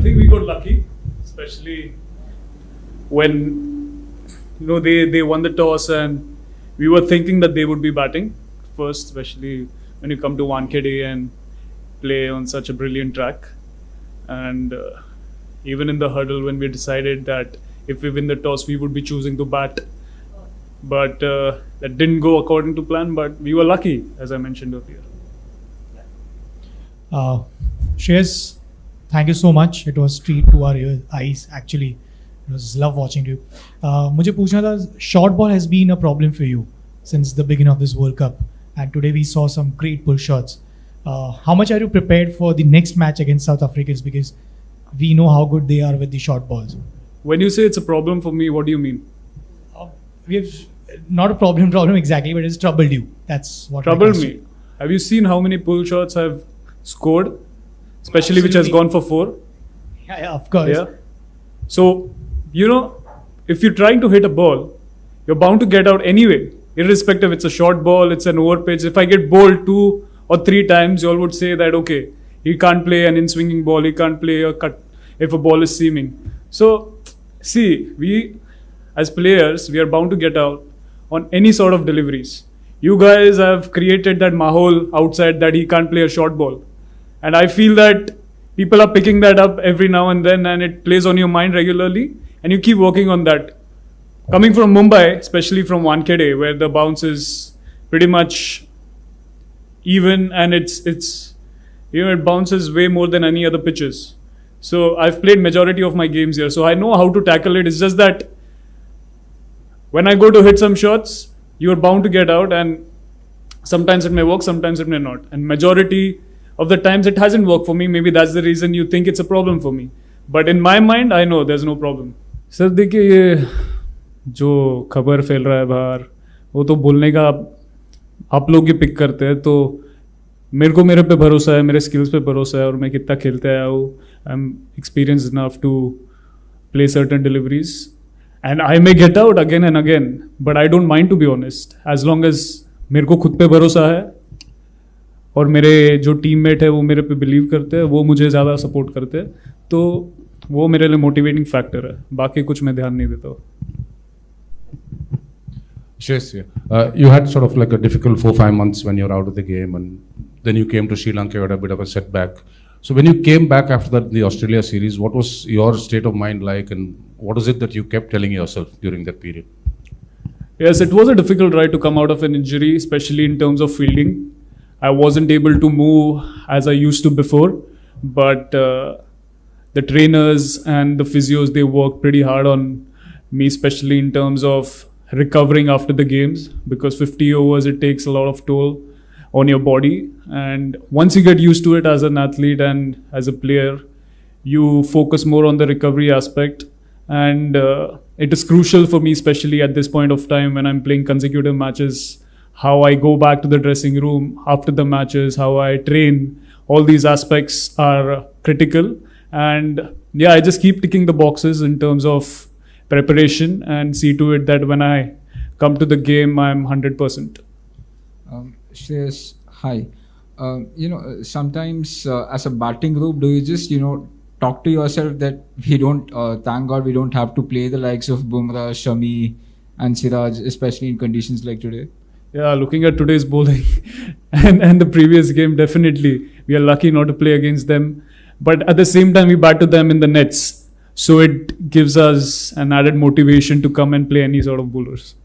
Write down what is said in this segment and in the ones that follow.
think we got lucky, especially when they won the toss and we were thinking that they would be batting first, especially when you come to Wankhede and play on such a brilliant track. And even in the hurdle, when we decided that if we win the toss, we would be choosing to bat. But that didn't go according to plan, but we were lucky, as I mentioned earlier. Shreyas, thank you so much. It was a treat to our eyes, actually. It was love watching you. मुझे पूछना था, short ball has been a problem for you since the beginning of this World Cup. And today we saw some great pull shots. How much are you prepared for the next match against South Africans? Because we know how good they are with the short balls. When you say it's a problem for me, what do you mean? We have not a problem exactly, but it's troubled you. That's what troubled me. Have you seen how many pull shots I've scored, especially which has gone for 4? Yeah, of course. Yeah. So, if you're trying to hit a ball, you're bound to get out anyway, irrespective. It's a short ball, it's an over pitch. If I get bowled 2 or 3 times, you all would say that, okay, he can't play an in-swinging ball, he can't play a cut if a ball is seaming. So, see, we as players, we are bound to get out on any sort of deliveries. You guys have created that mahol outside that he can't play a short ball. And I feel that people are picking that up every now and then, and it plays on your mind regularly, and you keep working on that. Coming from Mumbai, especially from Wankhede, where the bounce is pretty much even, and it bounces way more than any other pitches. So I've played majority of my games here, so I know how to tackle it. It's just that when I go to hit some shots, you're bound to get out, and sometimes it may work, sometimes it may not. And majority of the times it hasn't worked for me. Maybe that's the reason you think it's a problem for me. But in my mind, I know there's no problem. Sir, देखिए ये जो खबर फैल रहा है बाहर, वो तो बोलने का आप लोग ही पिक करते हैं. तो मेरे पे भरोसा है, मेरे स्किल्स पे भरोसा है, और मैं कितना खेलते आया हूँ. I am experienced enough to play certain deliveries. And I may get out again and again, but I don't mind, to be honest, as long as मेरे को खुद पे भरोसा है और मेरे जो टीममेट है वो मेरे पे बिलीव करते हैं, वो मुझे ज़्यादा सपोर्ट करते हैं, तो वो मेरे लिए मोटिवेटिंग फैक्टर है. बाकी कुछ मैं ध्यान नहीं देता हूँ. Shreyas, you had sort of like a difficult 4-5 months when you're out of the game, and then you came to Sri Lanka, you had a bit of a setback. So when you came back after that, the Australia series, what was your state of mind like, and what is it that you kept telling yourself during that period? Yes, it was a difficult ride to come out of an injury, especially in terms of fielding. I wasn't able to move as I used to before, but the trainers and the physios, they worked pretty hard on me, especially in terms of recovering after the games, because 50 overs, it takes a lot of toll on your body. And once you get used to it as an athlete and as a player, you focus more on the recovery aspect. And it is crucial for me, especially at this point of time when I'm playing consecutive matches, how I go back to the dressing room after the matches, how I train. All these aspects are critical. And yeah, I just keep ticking the boxes in terms of preparation and see to it that when I come to the game, I'm 100%. Shreyas, hi. Sometimes as a batting group, do you just, talk to yourself that we don't, thank God we don't have to play the likes of Bumrah, Shami and Siraj, especially in conditions like today? Yeah, looking at today's bowling and the previous game, definitely we are lucky not to play against them. But at the same time, we bat to them in the nets. So it gives us an added motivation to come and play any sort of bowlers.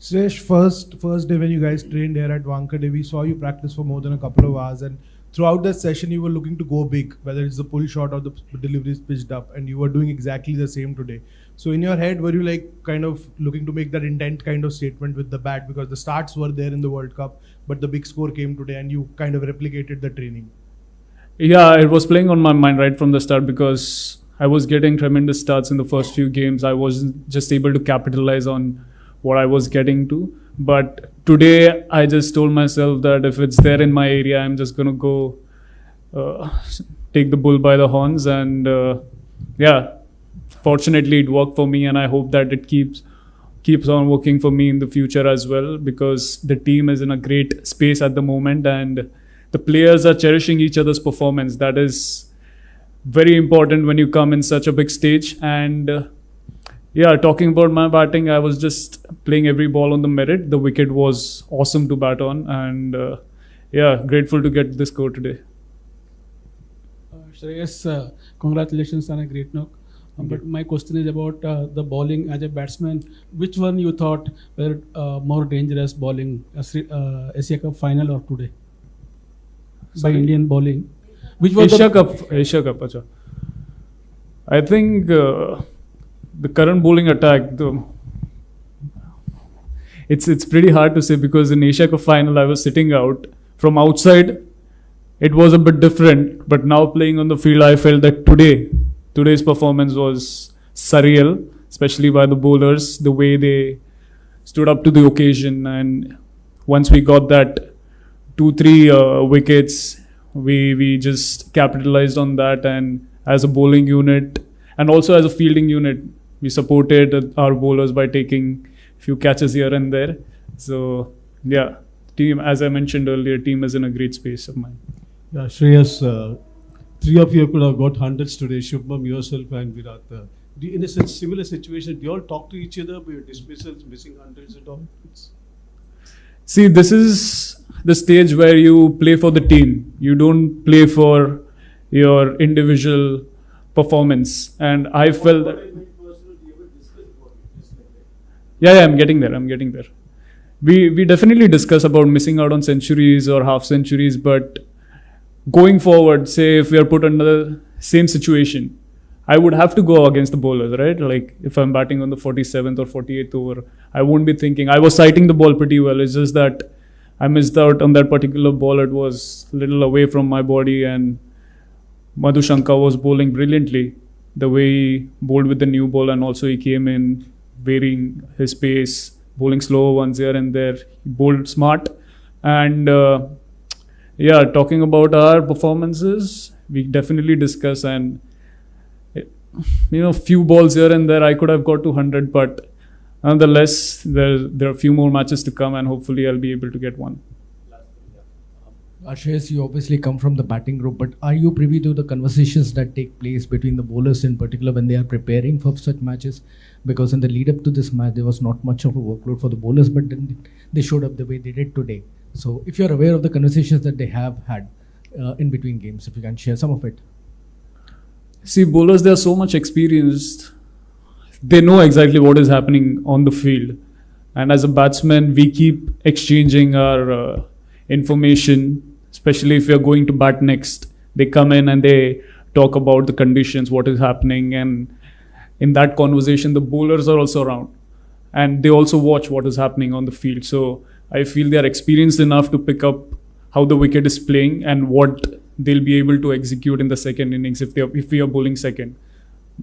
Sresh, first day when you guys trained here at Wankhede, we saw you practice for more than a couple of hours, and throughout that session you were looking to go big, whether it's the pull shot or the deliveries pitched up, and you were doing exactly the same today. So in your head, were you like kind of looking to make that intent kind of statement with the bat, because the starts were there in the World Cup, but the big score came today and you kind of replicated the training? Yeah, it was playing on my mind right from the start, because I was getting tremendous starts in the first few games. I wasn't just able to capitalize on what I was getting to. But today, I just told myself that if it's there in my area, I'm just going to go take the bull by the horns. And yeah, fortunately, it worked for me. And I hope that it keeps on working for me in the future as well, because the team is in a great space at the moment. And the players are cherishing each other's performance. That is very important when you come in such a big stage. And yeah, talking about my batting, I was just playing every ball on the merit. The wicket was awesome to bat on, and yeah, grateful to get this score today. Shreyas, congratulations on a great knock. But my question is about the bowling as a batsman. Which one you thought were more dangerous bowling, Asia Cup final or today? By Indian bowling. Which was Asia Cup, acha. I think the current bowling attack, it's pretty hard to say, because in Asia Cup final I was sitting out. From outside, it was a bit different, but now playing on the field, I felt that today's performance was surreal, especially by the bowlers, the way they stood up to the occasion. And once we got that 2-3 wickets, we just capitalized on that. And as a bowling unit and also as a fielding unit, we supported our bowlers by taking a few catches here and there. So yeah, team, as I mentioned earlier, team is in a great space of mine. Yeah, Shreyas, three of you could have got hundreds today, Shubham, yourself and Virat. In a similar situation, do you all talk to each other about your dismissals, missing hundreds at all? See, this is the stage where you play for the team. You don't play for your individual performance. And I felt that... Yeah, I'm getting there. We definitely discuss about missing out on centuries or half centuries, but going forward, say if we are put under the same situation, I would have to go against the bowlers, right? Like if I'm batting on the 47th or 48th over, I won't be thinking. I was sighting the ball pretty well. It's just that I missed out on that particular ball. It was a little away from my body, and Madhu Shankar was bowling brilliantly. The way he bowled with the new ball, and also he came in varying his pace, bowling slower ones here and there. He bowled smart. And yeah, talking about our performances, we definitely discuss, and few balls here and there I could have got to 100, but nonetheless there are a few more matches to come, and hopefully I'll be able to get one. Shreyas, you obviously come from the batting group, but are you privy to the conversations that take place between the bowlers in particular when they are preparing for such matches? Because in the lead up to this match, there was not much of a workload for the bowlers, but then they showed up the way they did today. So if you're aware of the conversations that they have had in between games, if you can share some of it. See, bowlers, they are so much experienced. They know exactly what is happening on the field. And as a batsman, we keep exchanging our information, especially if we are going to bat next. They come in and they talk about the conditions, what is happening. And in that conversation, the bowlers are also around. And they also watch what is happening on the field. So I feel they are experienced enough to pick up how the wicket is playing and what they'll be able to execute in the second innings if we are bowling second.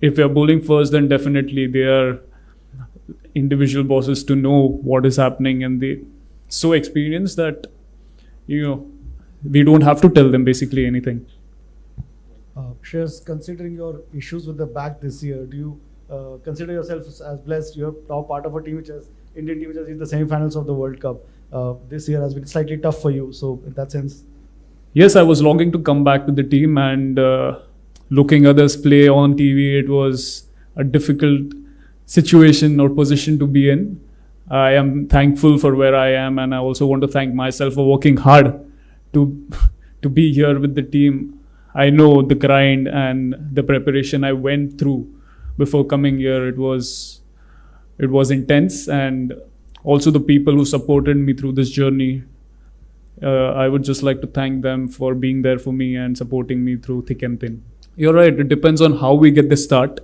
If we are bowling first, then definitely they are individual bosses to know what is happening, and they so experienced that we don't have to tell them basically anything. Shreyas, considering your issues with the back this year, do you consider yourself as blessed? You're now part of a team Indian team which has reached the semi-finals of the World Cup. This year has been slightly tough for you. So in that sense, yes, I was longing to come back to the team, and looking others play on TV, it was a difficult situation or position to be in. I am thankful for where I am, and I also want to thank myself for working hard to be here with the team. I know the grind and the preparation I went through before coming here. It was intense, and also the people who supported me through this journey. I would just like to thank them for being there for me and supporting me through thick and thin. You're right, it depends on how we get the start.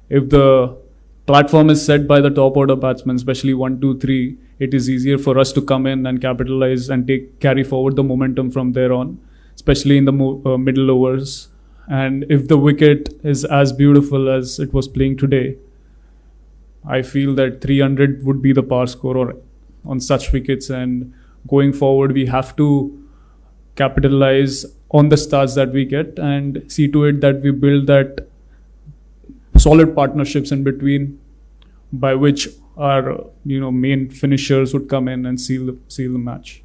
If the platform is set by the top order batsmen, especially 1, 2, 3, it is easier for us to come in and capitalize and carry forward the momentum from there on, especially in the middle overs. And if the wicket is as beautiful as it was playing today, I feel that 300 would be the par score on such wickets. And going forward, we have to capitalize on the starts that we get and see to it that we build that solid partnerships in between, by which our main finishers would come in and seal the match.